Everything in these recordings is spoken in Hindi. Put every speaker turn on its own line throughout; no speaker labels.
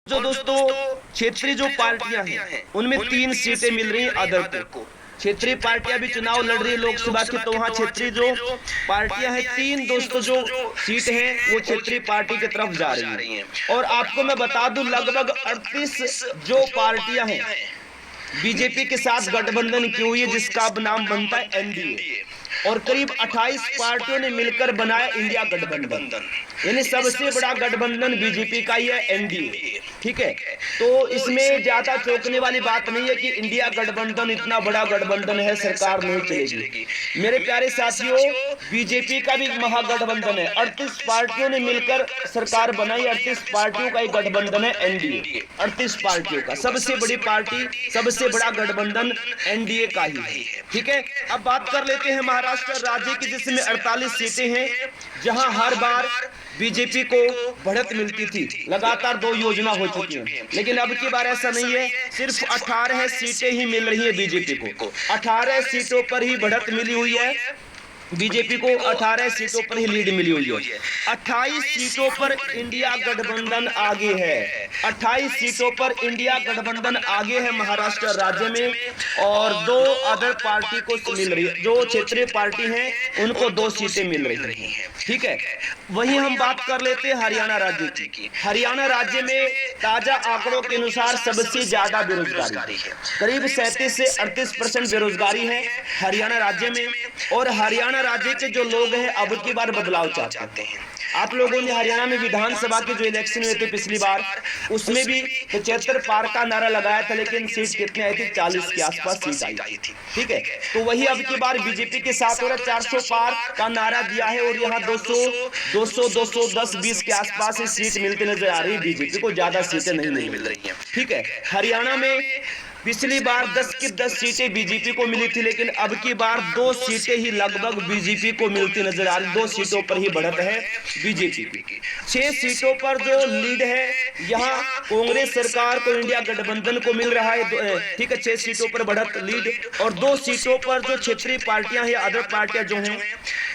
जो दोस्तों क्षेत्रीय जो पार्टियां हैं उनमें 3 सीटें मिल रही हैं अदर को। क्षेत्रीय पार्टियां भी चुनाव लड़ रही है लोकसभा की, तो वहां क्षेत्रीय जो पार्टियां हैं 3 दोस्तों जो सीट है वो क्षेत्रीय पार्टी की तरफ जा रही है। और आपको मैं बता दूं लगभग 38 जो पार्टियां हैं बीजेपी के साथ गठबंधन की हुई है, जिसका अब नाम बनता है एनडीए, और करीब 28 पार्टियों ने मिलकर बनाया इंडिया गठबंधन। यानी सबसे बड़ा गठबंधन बीजेपी का ही है एनडीए। ठीक है, तो इसमें ज्यादा चौंकने वाली बात नहीं है कि इंडिया गठबंधन इतना बड़ा गठबंधन है, सरकार नहीं चलेगी। मेरे प्यारे साथियों, बीजेपी का भी महागठबंधन है, 38 पार्टियों ने मिलकर सरकार बनाई, 38 पार्टियों का एक गठबंधन है एनडीए। 38 पार्टियों का सबसे बड़ी पार्टी, सबसे बड़ा गठबंधन एनडीए का ही है। ठीक है, अब बात कर लेते हैं महाराष्ट्र राज्य की, जिसमें 48 सीटें हैं, जहां हर बार बीजेपी को बढ़त मिलती थी। लगातार 2 योजना हो चुकी हैं, लेकिन अब की बार ऐसा नहीं है, सिर्फ 18 सीटें ही मिल रही है बीजेपी को। 18 सीटों पर ही बढ़त मिली हुई है बीजेपी को, 18 सीटों पर ही लीड मिली हुई है। 28 सीटों पर इंडिया गठबंधन आगे है, 28 सीटों पर इंडिया गठबंधन आगे है महाराष्ट्र राज्य में, और 2 अदर पार्टी को मिल रही है, जो क्षेत्रीय पार्टी है उनको 2 सीटें मिल रही हैं। ठीक है, वहीं हम बात कर लेते हैं हरियाणा राज्य की। हरियाणा राज्य में ताजा आंकड़ों के अनुसार सबसे ज्यादा बेरोजगारी है, करीब 37 से 38% बेरोजगारी है हरियाणा राज्य में। और हरियाणा राज्य के जो लोग हैं अब की बार बदलाव चाहते हैं। आप लोगों ने हरियाणा में विधानसभा के जो इलेक्शन हुए थे पिछली बार, उसमें भी 75 पार का नारा लगाया था, लेकिन सीट कितने आई थी? 40 के आसपास सीट आई थी। ठीक है, तो वही अब की बार बीजेपी के साथ हो रहा, 400 पार का नारा दिया है, और यहाँ 200, 210, 20 के आसपास ही सीट मिलती नजर आ रही है बीजेपी को, ज्यादा सीटें नहीं मिल रही है। ठीक है, हरियाणा में पिछली बार 10 की 10 सीटें बीजेपी को मिली थी, लेकिन अब की बार 2 सीटें ही लगभग बीजेपी को मिलती नजर आ रही, 2 सीटों पर ही बढ़त है बीजेपी की। 6 सीटों पर जो लीड है, यहाँ कांग्रेस सरकार को, इंडिया गठबंधन को मिल रहा है। ठीक है, 6 सीटों पर बढ़त लीड, और 2 सीटों पर जो क्षेत्रीय पार्टियां हैं, अदर पार्टियां जो हैं,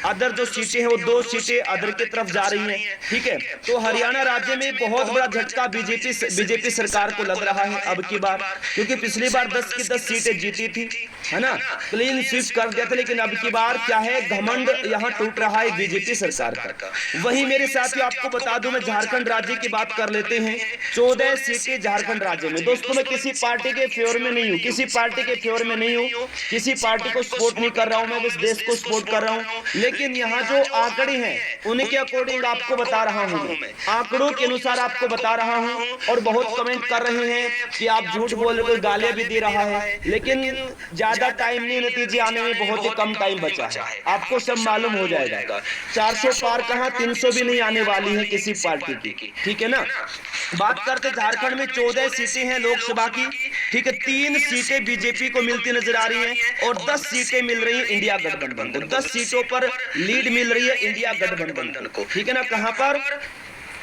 अदर जो सीटें हैं वो 2 सीटें अदर की तरफ जा रही हैं। ठीक है, तो हरियाणा राज्य में बहुत बड़ा झटका बीजेपी सरकार को लग रहा है अब की बार, क्योंकि पिछली बार 10 की 10 सीटें जीती थी, है ना, क्लीन स्वीप कर दिया था, लेकिन अब की बार क्या है, घमंड यहाँ टूट रहा है बीजेपी सरकार का। वहीं मेरे साथियों आपको बता दूं, मैं झारखंड राज्य की बात कर लेते हैं। 14 सीटें झारखंड राज्य में। दोस्तों मैं किसी पार्टी के फेवर में नहीं हूँ, किसी पार्टी के फेवर में नहीं हूँ, किसी पार्टी को सपोर्ट नहीं कर रहा हूँ, मैं बस देश को सपोर्ट कर रहा हूँ। लेकिन यहाँ जो आंकड़े हैं उनके अकॉर्डिंग आपको बता रहा हूँ, मैं आंकड़ों के अनुसार आपको बता रहा हूँ। और बहुत कमेंट कर रहे हैं कि आप झूठ बोल रहे हो, गालियां भी दे रहा है, लेकिन ज्यादा टाइम नहीं, नतीजे आने में बहुत ही कम टाइम बचा है, आपको सब मालूम हो जाएगा। 400 पार कहां, 300 भी नहीं आने वाली है किसी पार्टी की। ठीक है ना, बात करते झारखंड में 14 सीटें हैं लोकसभा की। ठीक है, 3 सीटें बीजेपी को मिलती नजर आ रही हैं, और 10 सीटें मिल रही है इंडिया गठबंधन को। 10 सीटों पर लीड मिल रही है इंडिया गठबंधन को। ठीक है ना, कहां पर?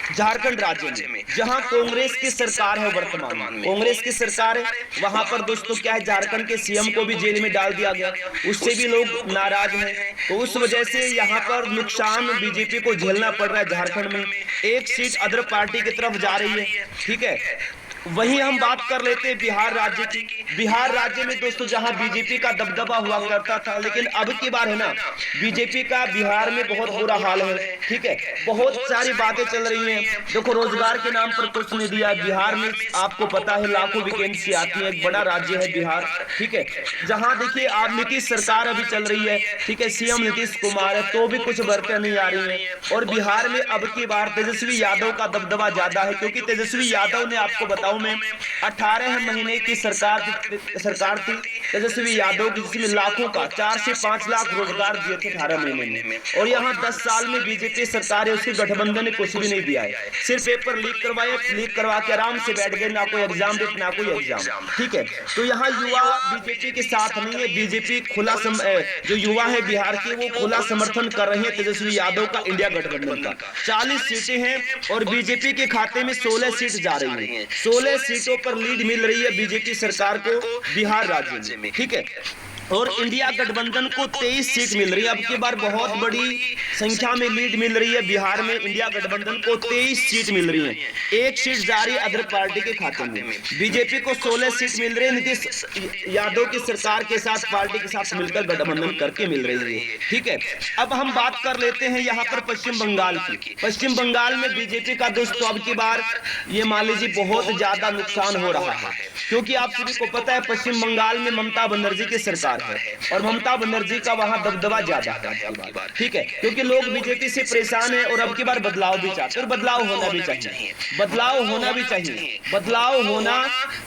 झारखंड राज्य में, जहां कांग्रेस की सरकार है, वर्तमान में कांग्रेस की सरकार है। वहां पर दोस्तों क्या है, झारखंड के सीएम को भी जेल में डाल दिया गया, उससे भी लोग नाराज हैं, तो उस वजह से यहां पर नुकसान बीजेपी को झेलना पड़ रहा है झारखंड में। 1 सीट अदर पार्टी की तरफ जा रही है। ठीक है, वहीं हम बात कर लेते हैं बिहार राज्य की। बिहार राज्य में दोस्तों जहां बीजेपी का दबदबा हुआ करता था, लेकिन अब की बार है ना, बीजेपी का बिहार में बहुत बुरा हाल है। ठीक है, बहुत सारी बातें चल रही हैं। देखो, रोजगार के नाम पर कुछ नहीं दिया बिहार में, आपको पता है लाखों वैकेंसी आती है, एक बड़ा राज्य है बिहार। ठीक है, जहां देखिए आप नीतीश सरकार अभी चल रही है, ठीक है, सीएम नीतीश कुमार है, तो भी कुछ बढ़ते नहीं आ रही है। और बिहार में अब की बार तेजस्वी यादव का दबदबा ज्यादा है, क्योंकि तेजस्वी यादव ने, आपको बताऊं में, 18 महीने की सरकार थी तेजस्वी यादव की, जिसमें लाखों का 4 से 5 लाख रोजगार दिए थे 18 महीने में। और यहाँ 10 साल में बीजेपी सरकार है, उसकी गठबंधन ने कुछ भी नहीं दिया है, सिर्फ पेपर लीक करवाए, लीक करवा के आराम से बैठ गए, ना कोई एग्जाम दे, ना कोई एग्जाम। ठीक है, तो यहाँ युवा बीजेपी के साथ नहीं है, बीजेपी खुला जो युवा है बिहार के, वो खुला समर्थन कर रहे हैं तेजस्वी यादव का, इंडिया गठबंधन का। 40 सीटें हैं, और बीजेपी के खाते में 16 सीट जा रही है। 16 सीटों पर लीड मिल रही है बीजेपी सरकार को बिहार राज्य में। ठीक है, और इंडिया गठबंधन को 23 सीट मिल रही है। अब की बार बहुत बड़ी संख्या में लीड मिल रही है। बिहार में इंडिया गठबंधन को 23 सीट मिल रही है, 1 सीट जा रही है अदर पार्टी के खाते में। बीजेपी को 16 सीट मिल रही है, नीतीश यादव की सरकार के साथ, पार्टी के साथ मिलकर गठबंधन करके मिल रही है। ठीक है, अब हम बात कर लेते हैं यहाँ पर पश्चिम बंगाल की। पश्चिम बंगाल में बीजेपी का दोस्तों अब की बार ये मान लीजिए बहुत ज्यादा नुकसान हो रहा है, क्योंकि आप सभी को पता है पश्चिम बंगाल में ममता बनर्जी की सरकार है और ममता बनर्जी का वहां दबदबा ज्यादा है। ठीक है, क्योंकि लोग बीजेपी से परेशान हैं और अब की बार बदलाव भी चाहते हैं और बदलाव होना भी चाहिए। बदलाव होना भी चाहिए, बदलाव होना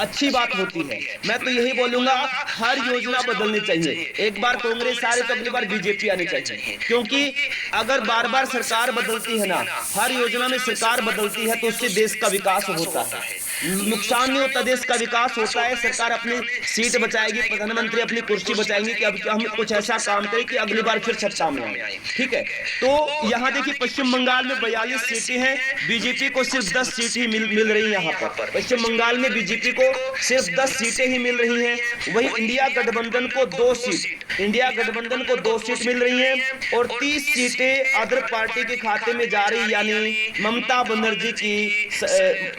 अच्छी बात होती है। मैं तो यही बोलूंगा हर योजना बदलनी चाहिए। एक बार कांग्रेस आ रही तो अगली बार बीजेपी आनी चाहिए, क्योंकि अगर बार बार सरकार बदलती है ना, हर योजना में सरकार बदलती है तो उससे देश का विकास होता है, नुकसान नहीं होता, देश का विकास होता है। सरकार अपनी सीट बचाएगी, प्रधानमंत्री अपनी कुर्सी बचाएंगे कि अब हम कुछ ऐसा काम करें कि अगली बार फिर सत्ता में आए। ठीक है, तो यहाँ देखिए पश्चिम बंगाल में 42 सीटें हैं, बीजेपी को सिर्फ 10 सीट ही मिल रही है। यहाँ पर पश्चिम बंगाल में बीजेपी को सिर्फ 10 सीटें ही मिल रही हैं। वही इंडिया गठबंधन को 2 सीट, इंडिया गठबंधन को 2 सीट मिल रही हैं और 30 सीटें अदर पार्टी के खाते में जा रही, यानी ममता बनर्जी की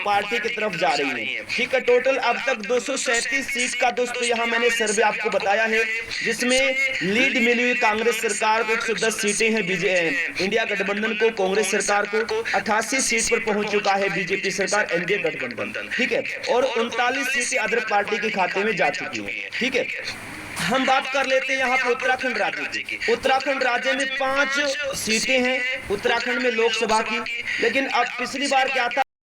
पार्टी की तरफ जा रही है। ठीक है, टोटल अब तक 237 सीट का दोस्तों यहाँ मैंने सर्वे आपको बताया है, जिसमें लीड मिली हुई कांग्रेस सरकार को 110 सीटें हैं, इंडिया गठबंधन को, कांग्रेस सरकार को 88 सीट पर पहुंच चुका है बीजेपी सरकार, एनडीए गठबंधन। ठीक है, और 39 सीटें अदर पार्टी के खाते में जा चुकी है। ठीक है, हम बात कर लेते हैं यहाँ पर उत्तराखंड राज्य की। उत्तराखंड राज्य में 5 सीटें हैं उत्तराखंड में लोकसभा की, लेकिन अब पिछली बार क्या था,